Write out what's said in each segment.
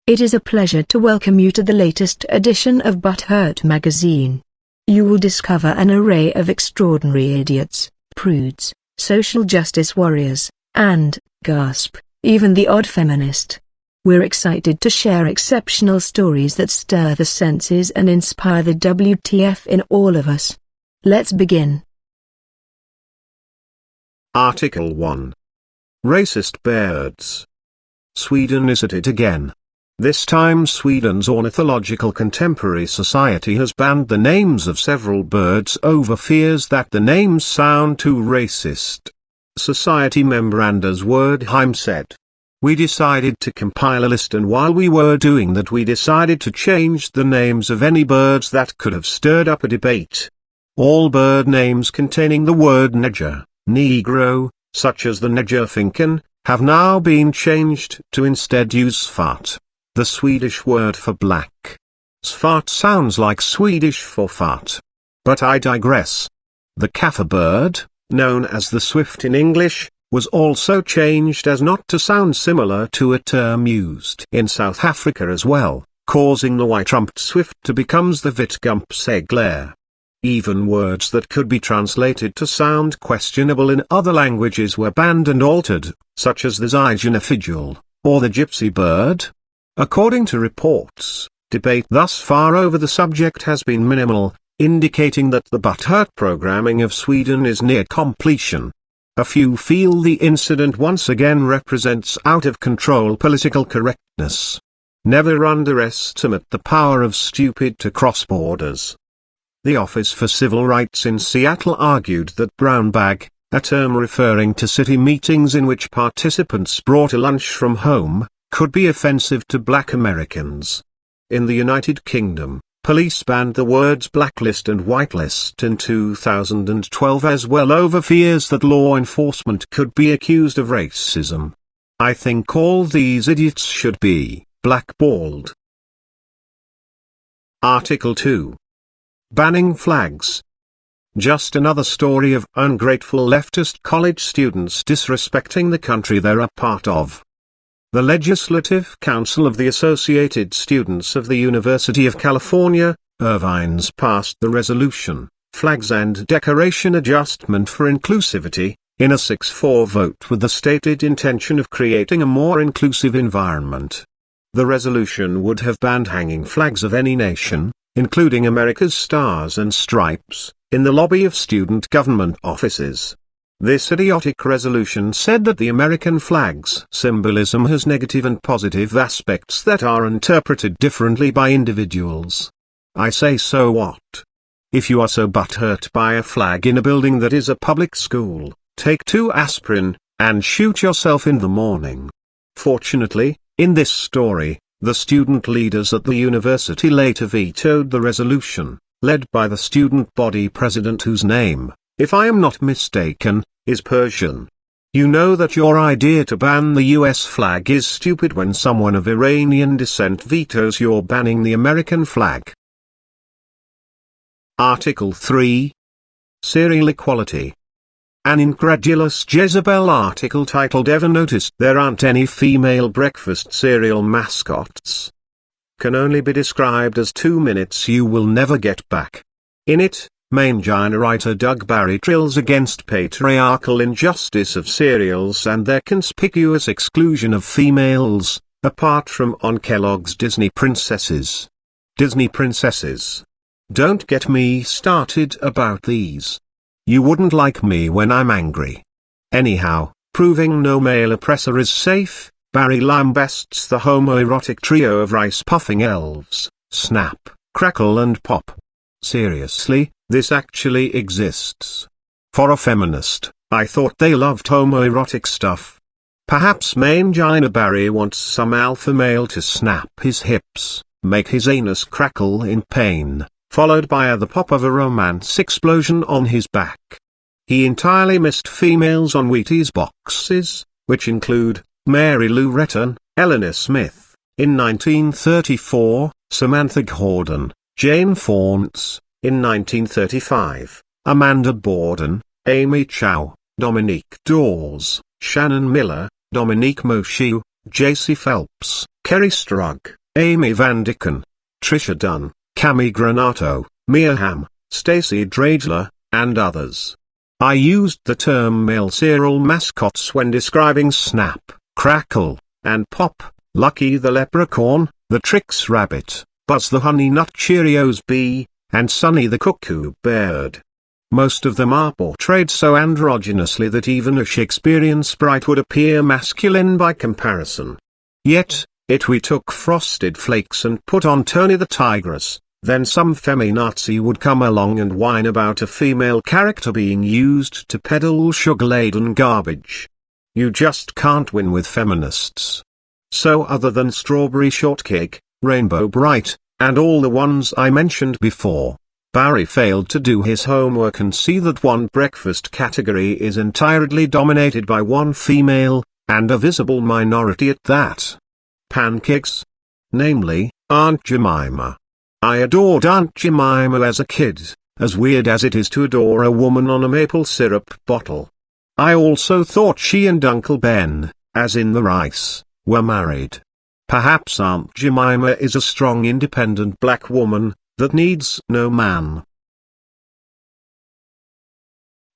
It is a pleasure to welcome you to the latest edition of ButtHurt magazine. You will discover an array of extraordinary idiots, prudes, social justice warriors, and, gasp, even the odd feminist. We're excited to share exceptional stories that stir the senses and inspire the WTF in all of us. Let's begin. Article 1. Racist birds. Sweden is at it again. This time Sweden's ornithological contemporary society has banned the names of several birds over fears that the names sound too racist. Society member Anders Wordheim said, "We decided to compile a list, and while we were doing that we decided to change the names of any birds that could have stirred up a debate. All bird names containing the word neger, negro, such as the negerfinken, have now been changed to instead use svart, the Swedish word for black. Svart sounds like Swedish for fart. But I digress. The kaffa bird, known as the swift in English, was also changed as not to sound similar to a term used in South Africa as well, causing the white-rumped swift to become the vitgumpsegler. Even words that could be translated to sound questionable in other languages were banned and altered, such as the Zygenafidjul, or the gypsy bird. According to reports, debate thus far over the subject has been minimal, indicating that the ButtHurt programming of Sweden is near completion. A few feel the incident once again represents out-of-control political correctness. Never underestimate the power of stupid to cross borders. The Office for Civil Rights in Seattle argued that brown bag, a term referring to city meetings in which participants brought a lunch from home, could be offensive to black Americans. In the United Kingdom, police banned the words blacklist and whitelist in 2012 as well over fears that law enforcement could be accused of racism. I think all these idiots should be blackballed. Article 2. Banning flags. Just another story of ungrateful leftist college students disrespecting the country they're a part of. The Legislative Council of the Associated Students of the University of California, Irvine's passed the resolution, Flags and Decoration Adjustment for Inclusivity, in a 6-4 vote with the stated intention of creating a more inclusive environment. The resolution would have banned hanging flags of any nation, including America's stars and stripes, in the lobby of student government offices. This idiotic resolution said that the American flag's symbolism has negative and positive aspects that are interpreted differently by individuals. I say, so what? If you are so butthurt by a flag in a building that is a public school, take 2 aspirin, and shoot yourself in the morning. Fortunately, in this story, the student leaders at the university later vetoed the resolution, led by the student body president whose name, if I am not mistaken, is Persian. You know that your idea to ban the US flag is stupid when someone of Iranian descent vetoes your banning the American flag. Article 3. Cereal Equality. An incredulous Jezebel article titled "Ever Noticed There Aren't Any Female Breakfast Cereal Mascots?" can only be described as 2 minutes you will never get back. In it, Mangina writer Doug Barry drills against patriarchal injustice of cereals and their conspicuous exclusion of females, apart from on Kellogg's Disney princesses. Disney princesses. Don't get me started about these. You wouldn't like me when I'm angry. Anyhow, proving no male oppressor is safe, Barry lambasts the homoerotic trio of rice-puffing elves, Snap, Crackle and Pop. Seriously, this actually exists. For a feminist, I thought they loved homoerotic stuff. Perhaps Mangina Barry wants some alpha male to snap his hips, make his anus crackle in pain, followed by the pop of a romance explosion on his back. He entirely missed females on Wheaties boxes, which include Mary Lou Retton, Eleanor Smith, in 1934, Samantha Gordon, Jane Faunce, in 1935, Amanda Borden, Amy Chow, Dominique Dawes, Shannon Miller, Dominique Moshiu, J.C. Phelps, Kerry Strug, Amy Van Dicken, Trisha Dunn, Cami Granato, Mia Hamm, Stacey Dragler, and others. I used the term male serial mascots when describing Snap, Crackle, and Pop, Lucky the Leprechaun, the Trix Rabbit, Buzz the Honey Nut Cheerios Bee, and Sunny the Cuckoo Bird. Most of them are portrayed so androgynously that even a Shakespearean sprite would appear masculine by comparison. Yet, we took Frosted Flakes and put on Tony the Tigress, then some feminazi would come along and whine about a female character being used to peddle sugar-laden garbage. You just can't win with feminists. So other than Strawberry Shortcake, Rainbow Bright, and all the ones I mentioned before, Barry failed to do his homework and see that one breakfast category is entirely dominated by one female, and a visible minority at that. Pancakes. Namely, Aunt Jemima. I adored Aunt Jemima as a kid, as weird as it is to adore a woman on a maple syrup bottle. I also thought she and Uncle Ben, as in the rice, were married. Perhaps Aunt Jemima is a strong independent black woman, that needs no man.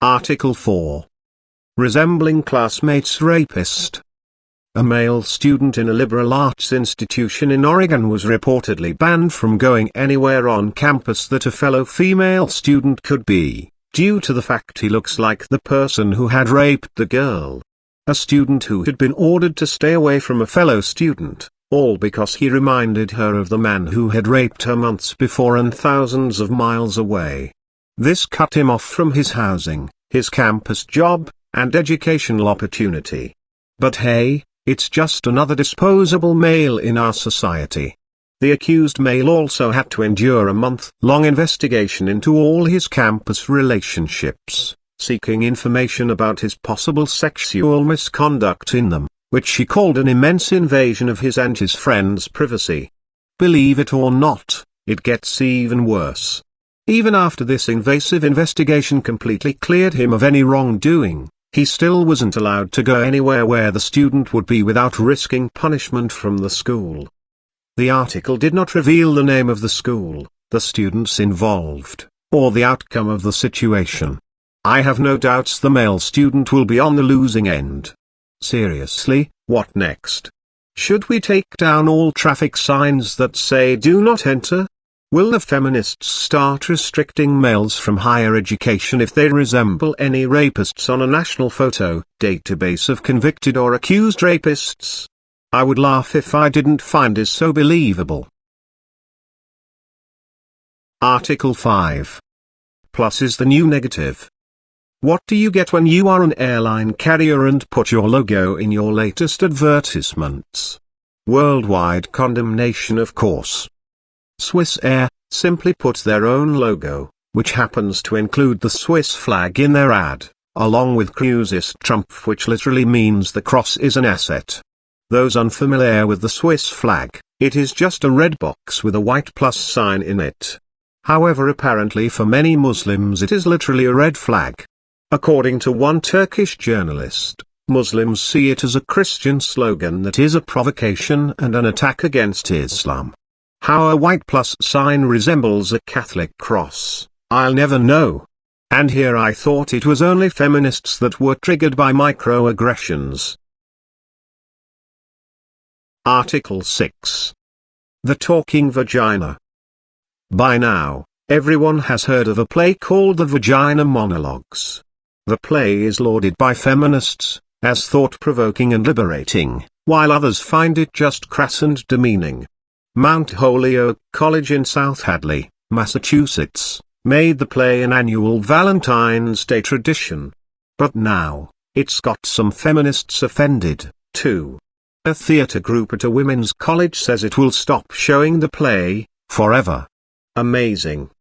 Article 4. Resembling classmates rapist. A male student in a liberal arts institution in Oregon was reportedly banned from going anywhere on campus that a fellow female student could be, due to the fact he looks like the person who had raped the girl. A student who had been ordered to stay away from a fellow student, all because he reminded her of the man who had raped her months before and thousands of miles away. This cut him off from his housing, his campus job, and educational opportunity. But hey, it's just another disposable male in our society. The accused male also had to endure a month-long investigation into all his campus relationships, seeking information about his possible sexual misconduct in them, which she called an immense invasion of his and his friends' privacy. Believe it or not, it gets even worse. Even after this invasive investigation completely cleared him of any wrongdoing, he still wasn't allowed to go anywhere where the student would be without risking punishment from the school. The article did not reveal the name of the school, the students involved, or the outcome of the situation. I have no doubts the male student will be on the losing end. Seriously, what next? Should we take down all traffic signs that say "Do not enter"? Will the feminists start restricting males from higher education if they resemble any rapists on a national photo database of convicted or accused rapists? I would laugh if I didn't find it so believable. Article 5. Plus is the new negative. What do you get when you are an airline carrier and put your logo in your latest advertisements? Worldwide condemnation, of course. Swiss Air simply put their own logo, which happens to include the Swiss flag in their ad, along with Crucis Trump, which literally means the cross is an asset. Those unfamiliar with the Swiss flag, it is just a red box with a white plus sign in it. However, apparently for many Muslims it is literally a red flag. According to one Turkish journalist, Muslims see it as a Christian slogan that is a provocation and an attack against Islam. How a white plus sign resembles a Catholic cross, I'll never know. And here I thought it was only feminists that were triggered by microaggressions. Article 6. The Talking Vagina. By now, everyone has heard of a play called the Vagina Monologues. The play is lauded by feminists as thought-provoking and liberating, while others find it just crass and demeaning. Mount Holyoke College in South Hadley, Massachusetts, made the play an annual Valentine's Day tradition. But now, it's got some feminists offended, too. A theater group at a women's college says it will stop showing the play forever. Amazing.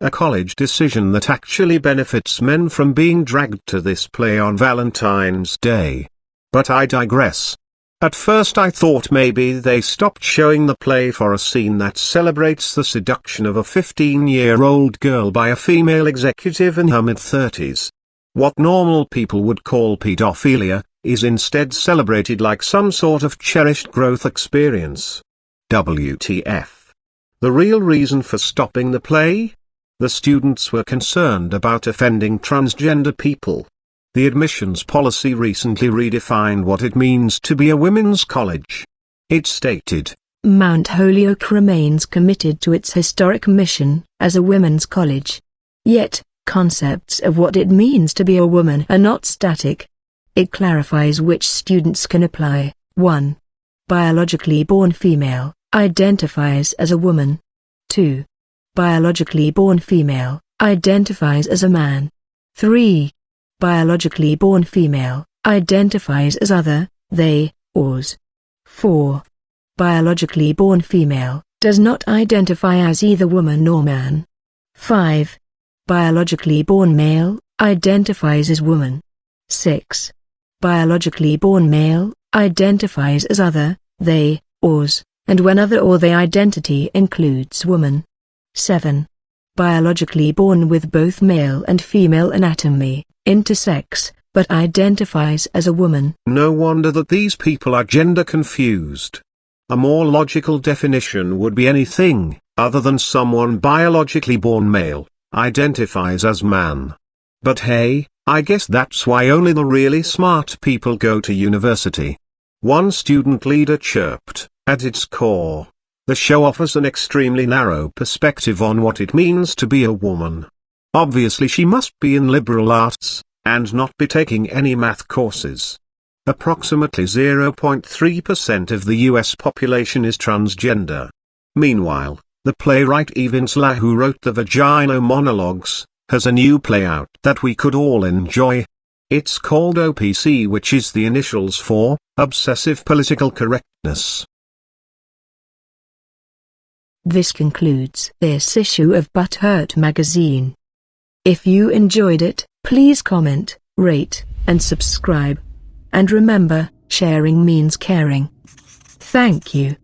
A college decision that actually benefits men from being dragged to this play on Valentine's Day. But I digress. At first I thought maybe they stopped showing the play for a scene that celebrates the seduction of a 15-year-old girl by a female executive in her mid-30s. What normal people would call pedophilia, is instead celebrated like some sort of cherished growth experience. WTF. The real reason for stopping the play? The students were concerned about offending transgender people. The admissions policy recently redefined what it means to be a women's college. It stated, Mount Holyoke remains committed to its historic mission as a women's college. Yet, concepts of what it means to be a woman are not static. It clarifies which students can apply. 1. Biologically born female, identifies as a woman. 2. Biologically born female, identifies as a man. 3. Biologically born female, identifies as other, they, ors. 4. Biologically born female, does not identify as either woman nor man. 5. Biologically born male, identifies as woman. 6. Biologically born male, identifies as other, they, ors, and when other or they identity includes woman. 7. Biologically born with both male and female anatomy, intersex, but identifies as a woman. No wonder that these people are gender confused. A more logical definition would be anything other than someone biologically born male, identifies as man. But hey, I guess that's why only the really smart people go to university. One student leader chirped, at its core, the show offers an extremely narrow perspective on what it means to be a woman. Obviously she must be in liberal arts, and not be taking any math courses. Approximately 0.3% of the US population is transgender. Meanwhile, the playwright Evinsla, who wrote the Vagina Monologues, has a new play out that we could all enjoy. It's called OPC, which is the initials for Obsessive Political Correctness. This concludes this issue of ButtHurt magazine. If you enjoyed it, please comment, rate, and subscribe. And remember, sharing means caring. Thank you.